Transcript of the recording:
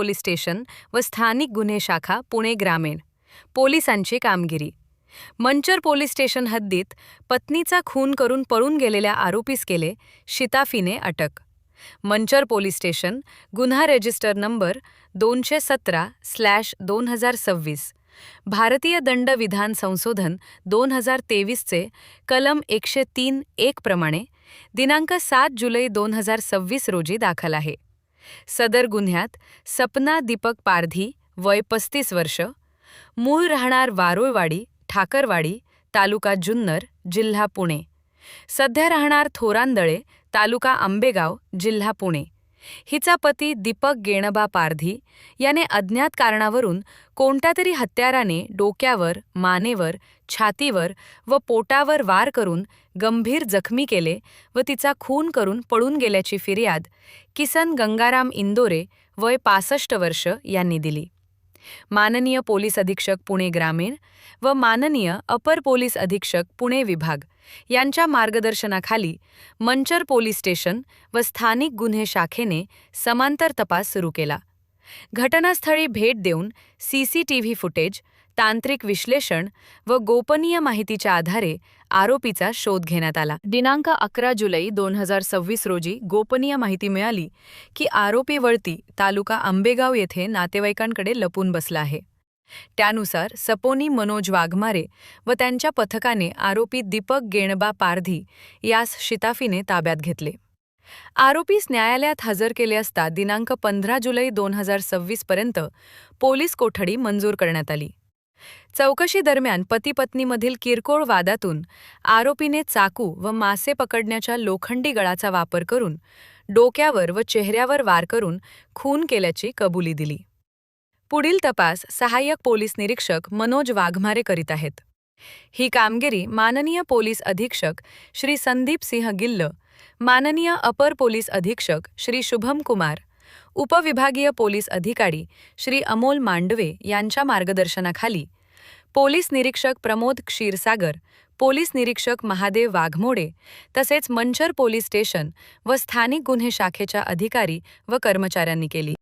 Police station व स्थानिक गुन्हे शाखा पुणे ग्रामीण पोलिसांची कामगिरी. मंचर पोलीस स्टेशन हद्दीत पत्नीचा खून करून पळून गेलेल्या आरोपीस केले शिताफीने अटक. मंचर पोलीस स्टेशन गुन्हा रजिस्टर नंबर 217/2026 भारतीय दंड विधान संशोधन 2023 चे कलम 103(1) प्रमाणे दिनांक 7 जुलै 2026 रोजी दाखल आहे. सदर गुन्ह्यात सपना दीपक पारधी वय 35 वर्ष, मूळ राहणार वारुळवाडी ठाकरवाडी तालुका जुन्नर जिल्हा पुणे, सध्या राहणार थोरांदळे तालुका आंबेगाव जिल्हा पुणे, हिचा पती दीपक गेणबा पारधी याने अज्ञात कारणावरून कोणत्यातरी हत्याराने डोक्यावर, मानेवर, छातीवर व पोटावर वार करून गंभीर जखमी केले व तिचा खून करून पळून गेल्याची फिर्याद किसन गंगाराम इंदोरे वय 65 वर्ष यांनी दिली. माननीय पोलीस अधीक्षक पुणे ग्रामीण व माननीय अपर पोलीस अधीक्षक पुणे विभाग यांच्या मार्गदर्शनाखाली मंचर पोलीस स्टेशन व स्थानिक गुन्हे शाखेने समांतर तपास सुरू केला. घटनास्थळी भेट देऊन सीसीटीव्ही फुटेज, तांत्रिक विश्लेषण व गोपनीय माहितीच्या आधारे आरोपीचा शोध घेण्यात आला. दिनांक 11 जुलै 2026 रोजी गोपनीय माहिती मिळाली की आरोपी वळती तालुका आंबेगाव येथे नातेवाईकांकडे लपून बसला आहे. त्यानुसार सपोनी मनोज वाघमारे व त्यांच्या पथकाने आरोपी दीपक गेणबा पारधी यास शिताफीने ताब्यात घेतले. आरोपीस न्यायालयात हजर केले असता दिनांक 15 जुलै 2026 पर्यंत पोलीस कोठडी मंजूर करण्यात आली. चौकशी दरम्यान पती-पत्नीमधील किरकोळ वादातून आरोपीने चाकू व मासे पकडण्याच्या लोखंडी गळाचा वापर करून डोक्यावर व चेहऱ्यावर वार करून खून केल्याची कबुली दिली. पुढील तपास सहाय्यक पोलीस निरीक्षक मनोज वाघमारे करीत आहेत. ही कामगिरी माननीय पोलीस अधीक्षक श्री संदीप सिंह गिल्ल, माननीय अपर पोलीस अधीक्षक श्री शुभम कुमार, उपविभागीय पोलीस अधिकारी श्री अमोल मांडवे यांच्या मार्गदर्शनाखाली पोलीस निरीक्षक प्रमोद क्षीरसागर, पोलीस निरीक्षक महादेव वाघमोडे तसेच मंचर पोलीस स्टेशन व स्थानिक गुन्हे शाखेच्या अधिकारी व कर्मचाऱ्यांनी केली.